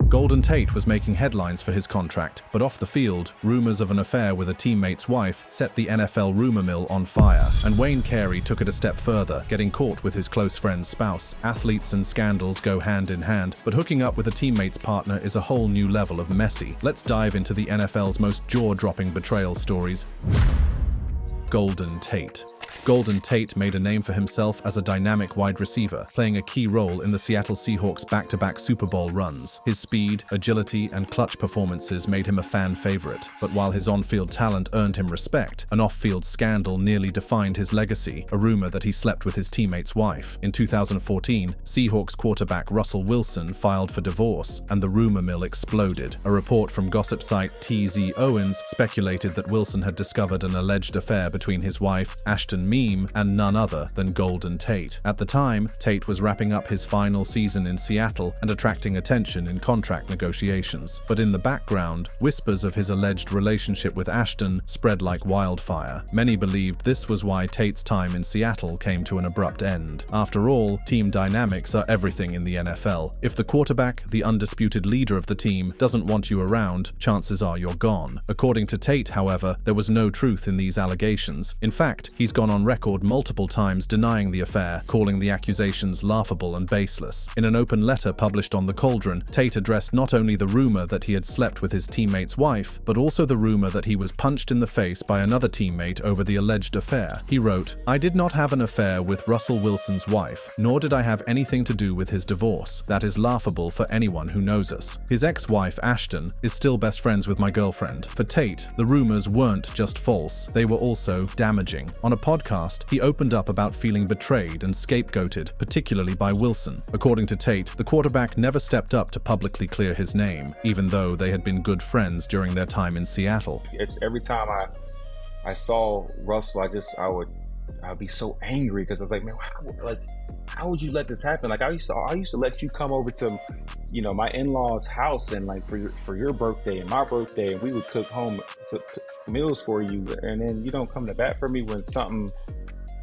Golden Tate was making headlines for his contract, but off the field, rumors of an affair with a teammate's wife set the NFL rumor mill on fire, and Wayne Kerry took it a step further, getting caught with his close friend's spouse. Athletes and scandals go hand in hand, but hooking up with a teammate's partner is a whole new level of messy. Let's dive into the NFL's most jaw-dropping betrayal stories. Golden Tate. Golden Tate made a name for himself as a dynamic wide receiver, playing a key role in the Seattle Seahawks' back-to-back Super Bowl runs. His speed, agility, and clutch performances made him a fan favorite. But while his on-field talent earned him respect, an off-field scandal nearly defined his legacy, a rumor that he slept with his teammate's wife. In 2014, Seahawks quarterback Russell Wilson filed for divorce, and the rumor mill exploded. A report from gossip site TZ Owens speculated that Wilson had discovered an alleged affair between his wife, Ashton Mil, and none other than Golden Tate. At the time, Tate was wrapping up his final season in Seattle and attracting attention in contract negotiations. But in the background, whispers of his alleged relationship with Ashton spread like wildfire. Many believed this was why Tate's time in Seattle came to an abrupt end. After all, team dynamics are everything in the NFL. If the quarterback, the undisputed leader of the team, doesn't want you around, chances are you're gone. According to Tate, however, there was no truth in these allegations. In fact, he's gone on record multiple times denying the affair, calling the accusations laughable and baseless. In an open letter published on The Cauldron, Tate addressed not only the rumor that he had slept with his teammate's wife, but also the rumor that he was punched in the face by another teammate over the alleged affair. He wrote, "I did not have an affair with Russell Wilson's wife, nor did I have anything to do with his divorce. That is laughable for anyone who knows us. His ex-wife, Ashton, is still best friends with my girlfriend." For Tate, the rumors weren't just false, they were also damaging. On a podcast, he opened up about feeling betrayed and scapegoated, particularly by Wilson. According to Tate, the quarterback never stepped up to publicly clear his name, even though they had been good friends during their time in Seattle. It's every time I saw Russell, I'd be so angry because I was like, man, how would you let this happen? Like I used to let you come over to, my in-laws' house and like for your birthday and my birthday, and we would cook meals for you, and then you don't come to bat for me when something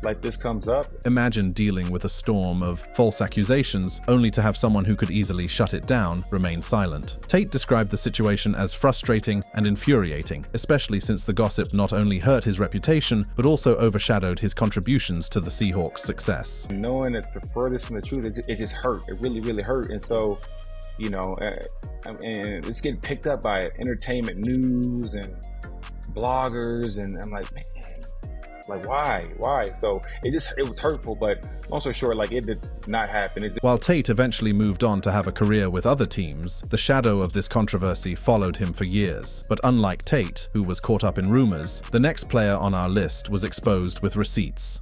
like this comes up. Imagine dealing with a storm of false accusations only to have someone who could easily shut it down remain silent. Tate described the situation as frustrating and infuriating, especially since the gossip not only hurt his reputation, but also overshadowed his contributions to the Seahawks' success. Knowing it's the furthest from the truth, it just hurt. It really, really hurt. And so, and it's getting picked up by entertainment news and bloggers, and I'm like, man, like why? So it was hurtful, but long story short, like it did not happen. While Tate eventually moved on to have a career with other teams, the shadow of this controversy followed him for years. But unlike Tate, who was caught up in rumors, the next player on our list was exposed with receipts.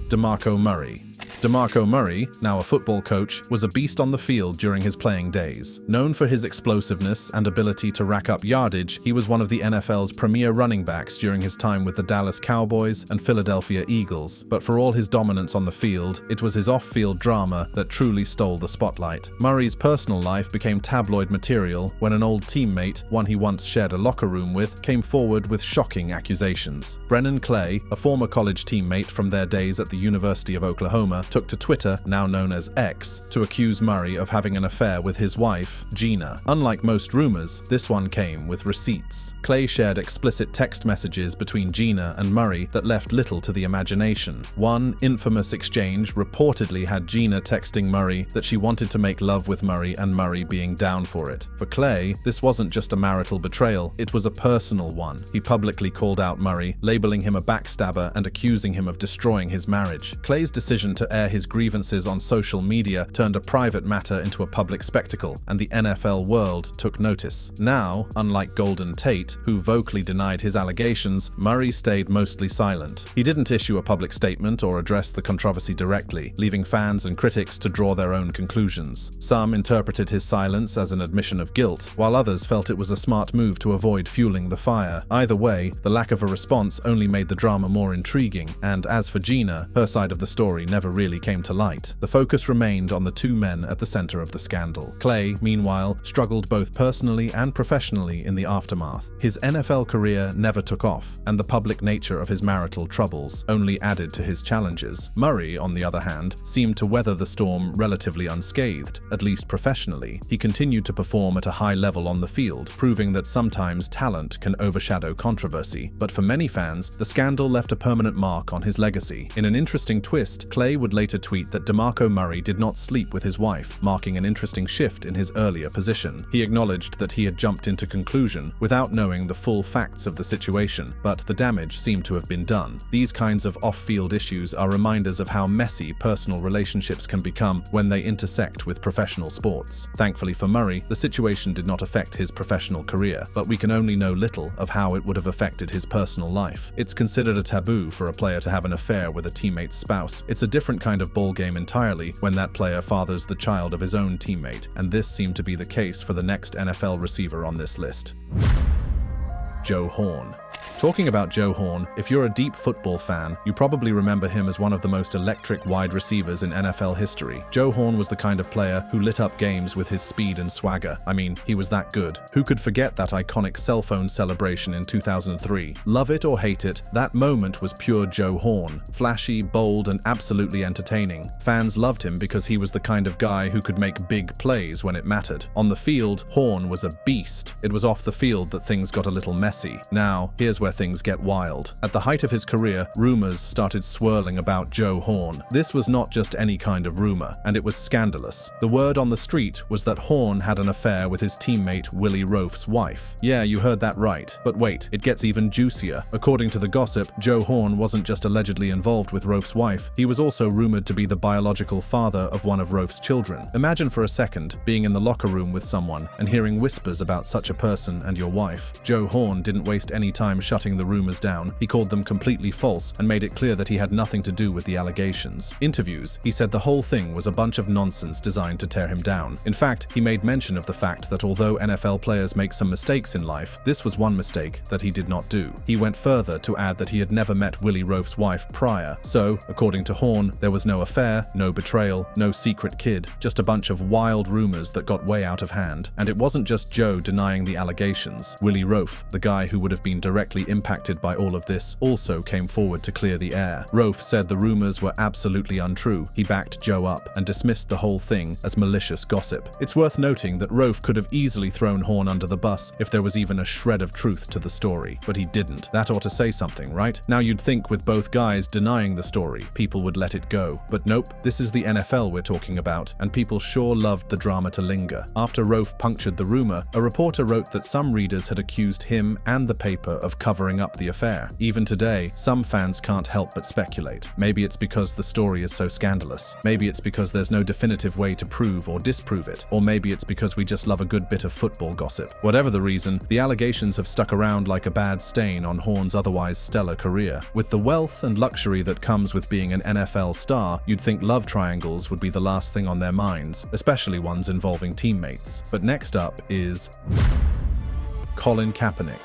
Demarco Murray. Demarco Murray, now a football coach, was a beast on the field during his playing days. Known for his explosiveness and ability to rack up yardage, he was one of the NFL's premier running backs during his time with the Dallas Cowboys and Philadelphia Eagles. But for all his dominance on the field, it was his off-field drama that truly stole the spotlight. Murray's personal life became tabloid material when an old teammate, one he once shared a locker room with, came forward with shocking accusations. Brennan Clay, a former college teammate from their days at the University of Oklahoma, took to Twitter, now known as X, to accuse Murray of having an affair with his wife, Gina. Unlike most rumors, this one came with receipts. Clay shared explicit text messages between Gina and Murray that left little to the imagination. One infamous exchange reportedly had Gina texting Murray that she wanted to make love with Murray and Murray being down for it. For Clay, this wasn't just a marital betrayal, it was a personal one. He publicly called out Murray, labeling him a backstabber and accusing him of destroying his marriage. Clay's decision to air his grievances on social media turned a private matter into a public spectacle, and the NFL world took notice. Now, unlike Golden Tate, who vocally denied his allegations, Murray stayed mostly silent. He didn't issue a public statement or address the controversy directly, leaving fans and critics to draw their own conclusions. Some interpreted his silence as an admission of guilt, while others felt it was a smart move to avoid fueling the fire. Either way, the lack of a response only made the drama more intriguing, and as for Gina, her side of the story never never really came to light. The focus remained on the two men at the center of the scandal. Clay, meanwhile, struggled both personally and professionally in the aftermath. His NFL career never took off, and the public nature of his marital troubles only added to his challenges. Murray, on the other hand, seemed to weather the storm relatively unscathed, at least professionally. He continued to perform at a high level on the field, proving that sometimes talent can overshadow controversy. But for many fans, the scandal left a permanent mark on his legacy. In an interesting twist, Clay would later tweet that Demarco Murray did not sleep with his wife, marking an interesting shift in his earlier position. He acknowledged that he had jumped into conclusion without knowing the full facts of the situation, but the damage seemed to have been done. These kinds of off-field issues are reminders of how messy personal relationships can become when they intersect with professional sports. Thankfully for Murray, the situation did not affect his professional career, but we can only know little of how it would have affected his personal life. It's considered a taboo for a player to have an affair with a teammate's spouse. It's a different kind of ballgame entirely when that player fathers the child of his own teammate, and this seemed to be the case for the next NFL receiver on this list. Joe Horn. Talking about Joe Horn, if you're a deep football fan, you probably remember him as one of the most electric wide receivers in NFL history. Joe Horn was the kind of player who lit up games with his speed and swagger. I mean, he was that good. Who could forget that iconic cell phone celebration in 2003? Love it or hate it, that moment was pure Joe Horn. Flashy, bold, and absolutely entertaining. Fans loved him because he was the kind of guy who could make big plays when it mattered. On the field, Horn was a beast. It was off the field that things got a little messy. Now, here's where things get wild. At the height of his career, rumors started swirling about Joe Horn. This was not just any kind of rumor, and it was scandalous. The word on the street was that Horn had an affair with his teammate Willie Roaf's wife. Yeah, you heard that right. But wait, it gets even juicier. According to the gossip, Joe Horn wasn't just allegedly involved with Roaf's wife, he was also rumored to be the biological father of one of Roaf's children. Imagine for a second being in the locker room with someone and hearing whispers about such a person and your wife. Joe Horn didn't waste any time shutting the rumors down. He called them completely false and made it clear that he had nothing to do with the allegations. Interviews, he said the whole thing was a bunch of nonsense designed to tear him down. In fact, he made mention of the fact that although NFL players make some mistakes in life, this was one mistake that he did not do. He went further to add that he had never met Willie Roaf's wife prior. So, according to Horn, there was no affair, no betrayal, no secret kid, just a bunch of wild rumors that got way out of hand. And it wasn't just Joe denying the allegations. Willie Roaf, the guy who would have been directly impacted by all of this, also came forward to clear the air. Roaf said the rumors were absolutely untrue. He backed Joe up and dismissed the whole thing as malicious gossip. It's worth noting that Roaf could have easily thrown Horn under the bus if there was even a shred of truth to the story, but he didn't. That ought to say something, right? Now you'd think with both guys denying the story, people would let it go. But nope, this is the NFL we're talking about, and people sure loved the drama to linger. After Roaf punctured the rumor, a reporter wrote that some readers had accused him and the paper of covering up the affair. Even today, some fans can't help but speculate. Maybe it's because the story is so scandalous. Maybe it's because there's no definitive way to prove or disprove it. Or maybe it's because we just love a good bit of football gossip. Whatever the reason, the allegations have stuck around like a bad stain on Horn's otherwise stellar career. With the wealth and luxury that comes with being an NFL star, you'd think love triangles would be the last thing on their minds, especially ones involving teammates. But next up is Colin Kaepernick.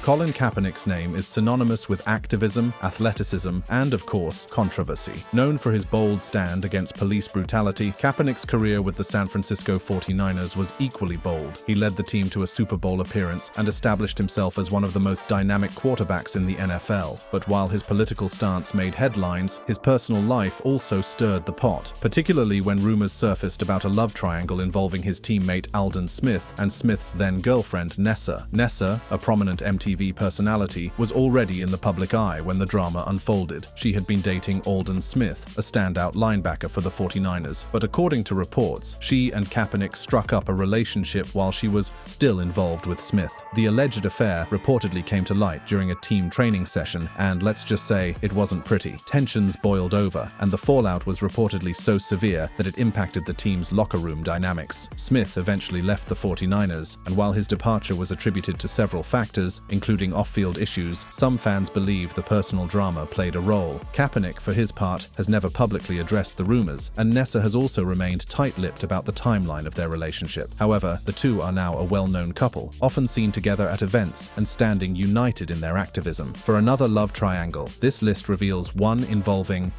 Colin Kaepernick's name is synonymous with activism, athleticism, and of course, controversy. Known for his bold stand against police brutality, Kaepernick's career with the San Francisco 49ers was equally bold. He led the team to a Super Bowl appearance and established himself as one of the most dynamic quarterbacks in the NFL. But while his political stance made headlines, his personal life also stirred the pot, particularly when rumors surfaced about a love triangle involving his teammate Aldon Smith and Smith's then-girlfriend Nessa. Nessa, a prominent MTV personality, was already in the public eye when the drama unfolded. She had been dating Aldon Smith, a standout linebacker for the 49ers, but according to reports, she and Kaepernick struck up a relationship while she was still involved with Smith. The alleged affair reportedly came to light during a team training session, and let's just say it wasn't pretty. Tensions boiled over, and the fallout was reportedly so severe that it impacted the team's locker room dynamics. Smith eventually left the 49ers, and while his departure was attributed to several factors, including off-field issues, some fans believe the personal drama played a role. Kaepernick, for his part, has never publicly addressed the rumors, and Nessa has also remained tight-lipped about the timeline of their relationship. However, the two are now a well-known couple, often seen together at events and standing united in their activism. For another love triangle, this list reveals one involving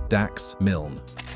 Dax Mil.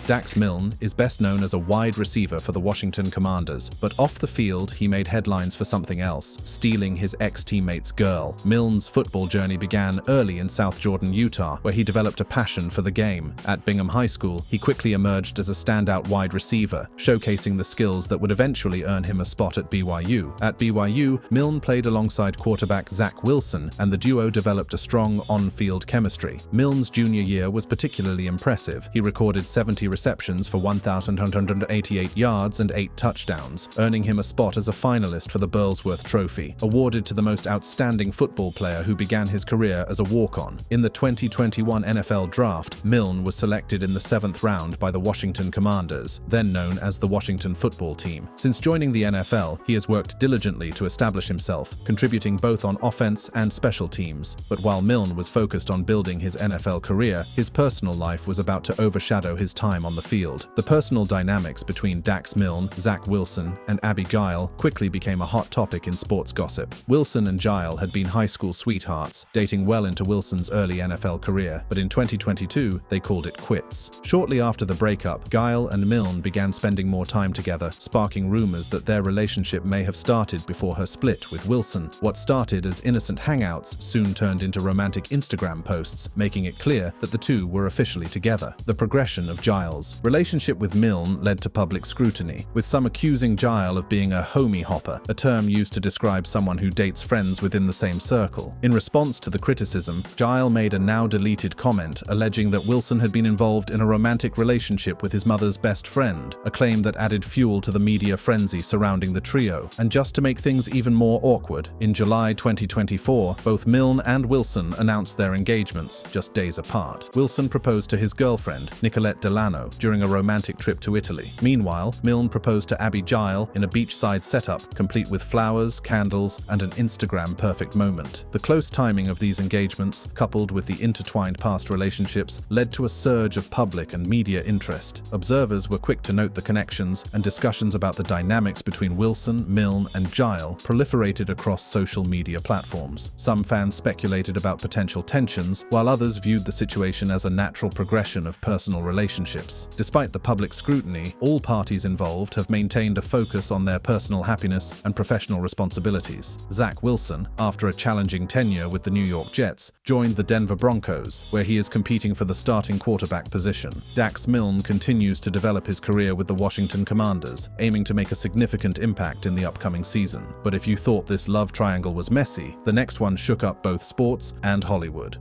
Dax Mil is best known as a wide receiver for the Washington Commanders, but off the field he made headlines for something else, stealing his ex-teammate's girl. Mil's football journey began early in South Jordan, Utah, where he developed a passion for the game. At Bingham High School, he quickly emerged as a standout wide receiver, showcasing the skills that would eventually earn him a spot at BYU. At BYU, Mil played alongside quarterback Zach Wilson, and the duo developed a strong on-field chemistry. Mil's junior year was particularly impressive. He recorded 70 receptions for 1,188 yards and 8 touchdowns, earning him a spot as a finalist for the Burlsworth Trophy, awarded to the most outstanding football player who began his career as a walk-on. In the 2021 NFL Draft, Mil was selected in the 7th round by the Washington Commanders, then known as the Washington Football Team. Since joining the NFL, he has worked diligently to establish himself, contributing both on offense and special teams. But while Mil was focused on building his NFL career, his personal life was about to overshadow his time on the field. The personal dynamics between Dax Mil, Zach Wilson, and Abby Giles quickly became a hot topic in sports gossip. Wilson and Giles had been high school sweethearts, dating well into Wilson's early NFL career, but in 2022, they called it quits. Shortly after the breakup, Giles and Mil began spending more time together, sparking rumors that their relationship may have started before her split with Wilson. What started as innocent hangouts soon turned into romantic Instagram posts, making it clear that the two were officially together. The progression of Giles' relationship with Mil led to public scrutiny, with some accusing Giles of being a homie hopper, a term used to describe someone who dates friends within the same circle. In response to the criticism, Giles made a now-deleted comment alleging that Wilson had been involved in a romantic relationship with his mother's best friend, a claim that added fuel to the media frenzy surrounding the trio. And just to make things even more awkward, in July 2024, both Mil and Wilson announced their engagements, just days apart. Wilson proposed to his girlfriend, Nicolette Delano, during a romantic trip to Italy. Meanwhile, Mil proposed to Abby Giles in a beachside setup, complete with flowers, candles, and an Instagram-perfect moment. The close timing of these engagements, coupled with the intertwined past relationships, led to a surge of public and media interest. Observers were quick to note the connections, and discussions about the dynamics between Wilson, Mil, and Giles proliferated across social media platforms. Some fans speculated about potential tensions, while others viewed the situation as a natural progression of personal relationships. Despite the public scrutiny, all parties involved have maintained a focus on their personal happiness and professional responsibilities. Zach Wilson, after a challenging tenure with the New York Jets, joined the Denver Broncos, where he is competing for the starting quarterback position. Dax Mil continues to develop his career with the Washington Commanders, aiming to make a significant impact in the upcoming season. But if you thought this love triangle was messy, the next one shook up both sports and Hollywood.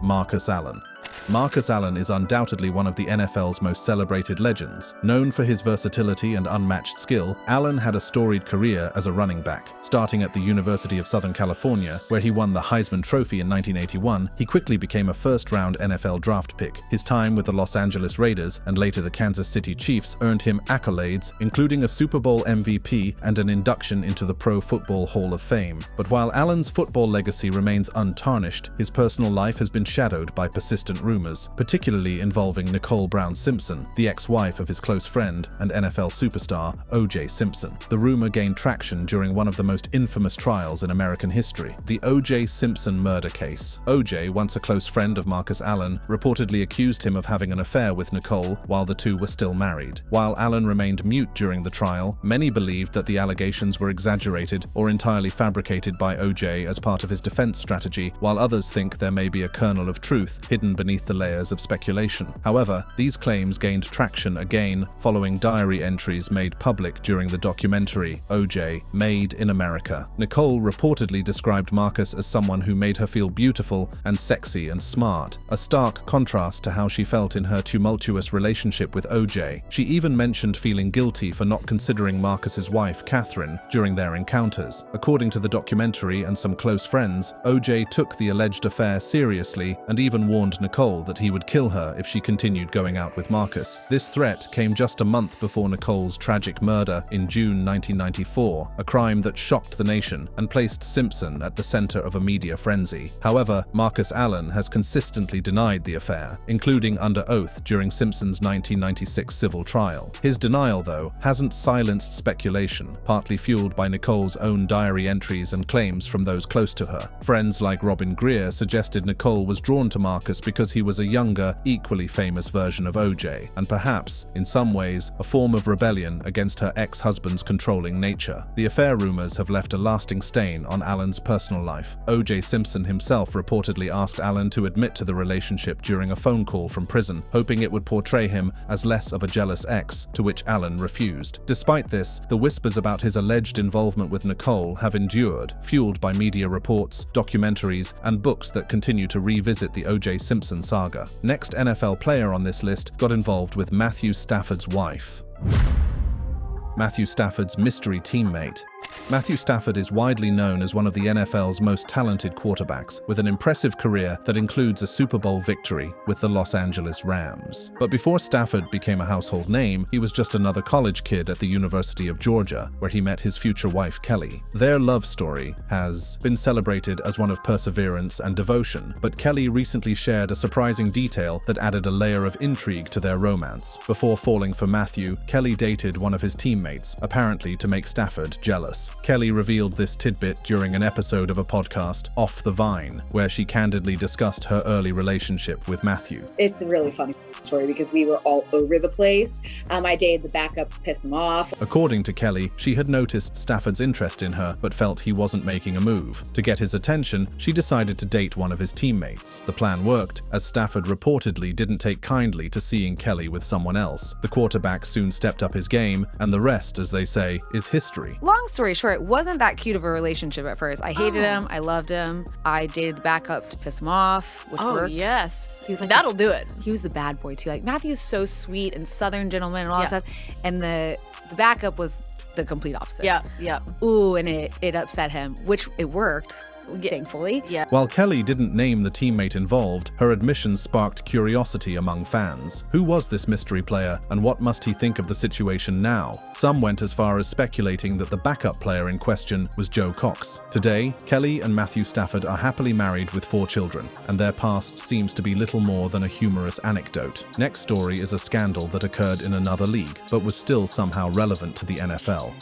Marcus Allen. Marcus Allen is undoubtedly one of the NFL's most celebrated legends. Known for his versatility and unmatched skill, Allen had a storied career as a running back. Starting at the University of Southern California, where he won the Heisman Trophy in 1981, he quickly became a first-round NFL draft pick. His time with the Los Angeles Raiders and later the Kansas City Chiefs earned him accolades, including a Super Bowl MVP and an induction into the Pro Football Hall of Fame. But while Allen's football legacy remains untarnished, his personal life has been shadowed by persistent rumors, particularly involving Nicole Brown Simpson, the ex-wife of his close friend and NFL superstar O.J. Simpson. The rumor gained traction during one of the most infamous trials in American history, the O.J. Simpson murder case. O.J., once a close friend of Marcus Allen, reportedly accused him of having an affair with Nicole while the two were still married. While Allen remained mute during the trial, many believed that the allegations were exaggerated or entirely fabricated by O.J. as part of his defense strategy, while others think there may be a kernel of truth hidden beneath the layers of speculation. However, these claims gained traction again following diary entries made public during the documentary O.J. Made in America. Nicole reportedly described Marcus as someone who made her feel beautiful and sexy and smart, a stark contrast to how she felt in her tumultuous relationship with O.J. She even mentioned feeling guilty for not considering Marcus's wife, Catherine, during their encounters. According to the documentary and some close friends, O.J. took the alleged affair seriously and even warned Nicole that he would kill her if she continued going out with Marcus. This threat came just a month before Nicole's tragic murder in June 1994, a crime that shocked the nation and placed Simpson at the center of a media frenzy. However, Marcus Allen has consistently denied the affair, including under oath during Simpson's 1996 civil trial. His denial, though, hasn't silenced speculation, partly fueled by Nicole's own diary entries and claims from those close to her. Friends like Robin Greer suggested Nicole was drawn to Marcus because because he was a younger, equally famous version of OJ, and perhaps, in some ways, a form of rebellion against her ex-husband's controlling nature. The affair rumors have left a lasting stain on Allen's personal life. O.J. Simpson himself reportedly asked Allen to admit to the relationship during a phone call from prison, hoping it would portray him as less of a jealous ex, to which Allen refused. Despite this, the whispers about his alleged involvement with Nicole have endured, fueled by media reports, documentaries, and books that continue to revisit the O.J. Simpson saga. Next NFL player on this list got involved with Matthew Stafford's wife. Matthew Stafford's mystery teammate. Matthew Stafford is widely known as one of the NFL's most talented quarterbacks, with an impressive career that includes a Super Bowl victory with the Los Angeles Rams. But before Stafford became a household name, he was just another college kid at the University of Georgia, where he met his future wife, Kelly. Their love story has been celebrated as one of perseverance and devotion, but Kelly recently shared a surprising detail that added a layer of intrigue to their romance. Before falling for Matthew, Kelly dated one of his teammates, apparently to make Stafford jealous. Kelly revealed this tidbit during an episode of a podcast, Off the Vine, where she candidly discussed her early relationship with Matthew. It's a really funny story because we were all over the place. I dated the backup to piss him off. According to Kelly, she had noticed Stafford's interest in her, but felt he wasn't making a move. To get his attention, she decided to date one of his teammates. The plan worked, as Stafford reportedly didn't take kindly to seeing Kelly with someone else. The quarterback soon stepped up his game, and the rest, as they say, is history. Long story short, it wasn't that cute of a relationship at first. I hated him. I loved him. I dated the backup to piss him off, which worked. Yes. He was like, that'll do it. He was the bad boy too. Like, Matthew's so sweet and Southern gentleman and all that stuff. And the backup was the complete opposite. Yeah. Ooh, and it upset him, which it worked. Thankfully. Yeah. While Kelly didn't name the teammate involved, her admission sparked curiosity among fans. Who was this mystery player, and what must he think of the situation now? Some went as far as speculating that the backup player in question was Joe Cox. Today, Kelly and Matthew Stafford are happily married with 4 children, and their past seems to be little more than a humorous anecdote. Next story is a scandal that occurred in another league, but was still somehow relevant to the NFL.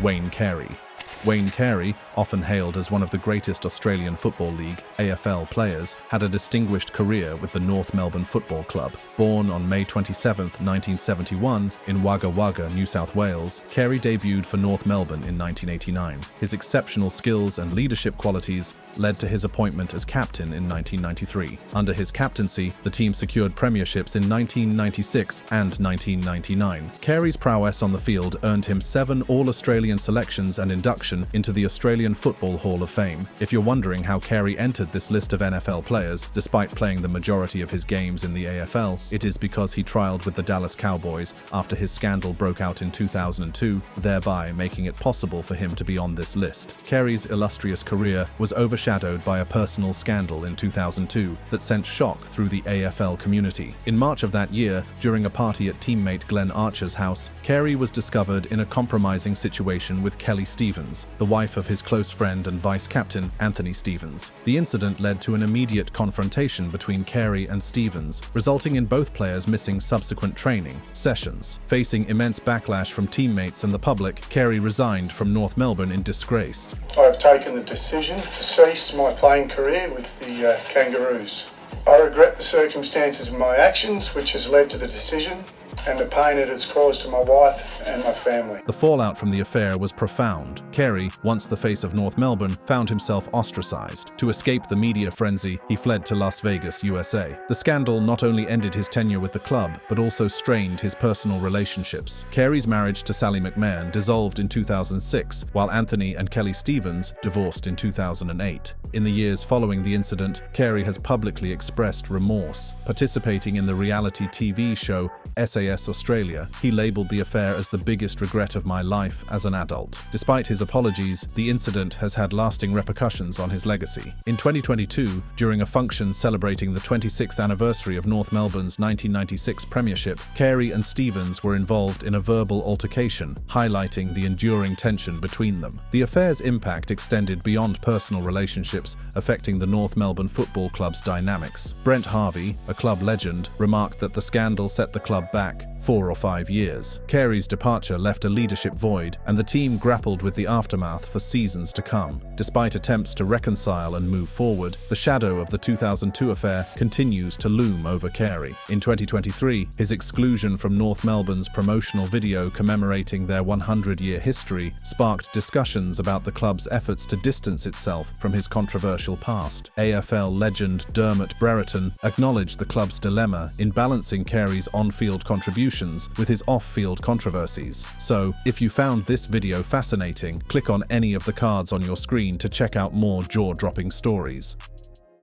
Wayne Kerry. Wayne Kerry, often hailed as one of the greatest Australian Football League (AFL) players, had a distinguished career with the North Melbourne Football Club. Born on May 27, 1971, in Wagga Wagga, New South Wales, Kerry debuted for North Melbourne in 1989. His exceptional skills and leadership qualities led to his appointment as captain in 1993. Under his captaincy, the team secured premierships in 1996 and 1999. Kerry's prowess on the field earned him 7 All-Australian selections and induction into the Australian Football Hall of Fame. If you're wondering how Kerry entered this list of NFL players, despite playing the majority of his games in the AFL, it is because he trialed with the Dallas Cowboys after his scandal broke out in 2002, thereby making it possible for him to be on this list. Kerry's illustrious career was overshadowed by a personal scandal in 2002 that sent shock through the AFL community. In March of that year, during a party at teammate Glenn Archer's house, Kerry was discovered in a compromising situation with Kelly Stevens, the wife of his close friend and vice-captain Anthony Stevens. The incident led to an immediate confrontation between Kerry and Stevens, resulting in both players missing subsequent training sessions. Facing immense backlash from teammates and the public, Kerry resigned from North Melbourne in disgrace. I have taken the decision to cease my playing career with the Kangaroos. I regret the circumstances of my actions, which has led to the decision, and the pain it has caused to my wife and my family. The fallout from the affair was profound. Kerry, once the face of North Melbourne, found himself ostracized. To escape the media frenzy, he fled to Las Vegas, USA. The scandal not only ended his tenure with the club, but also strained his personal relationships. Kerry's marriage to Sally McMahon dissolved in 2006, while Anthony and Kelly Stevens divorced in 2008. In the years following the incident, Kerry has publicly expressed remorse. Participating in the reality TV show SAS Australia, he labelled the affair as the biggest regret of my life as an adult. Despite his apologies, the incident has had lasting repercussions on his legacy. In 2022, during a function celebrating the 26th anniversary of North Melbourne's 1996 premiership, Kerry and Stevens were involved in a verbal altercation, highlighting the enduring tension between them. The affair's impact extended beyond personal relationships, affecting the North Melbourne Football Club's dynamics. Brent Harvey, a club legend, remarked that the scandal set the club back, back 4 or 5 years. Kerry's departure left a leadership void, and the team grappled with the aftermath for seasons to come. Despite attempts to reconcile and move forward, the shadow of the 2002 affair continues to loom over Kerry. In 2023, his exclusion from North Melbourne's promotional video commemorating their 100-year history sparked discussions about the club's efforts to distance itself from his controversial past. AFL legend Dermot Brereton acknowledged the club's dilemma in balancing Kerry's on-field contributions with his off-field controversies. So, if you found this video fascinating, click on any of the cards on your screen to check out more jaw-dropping stories.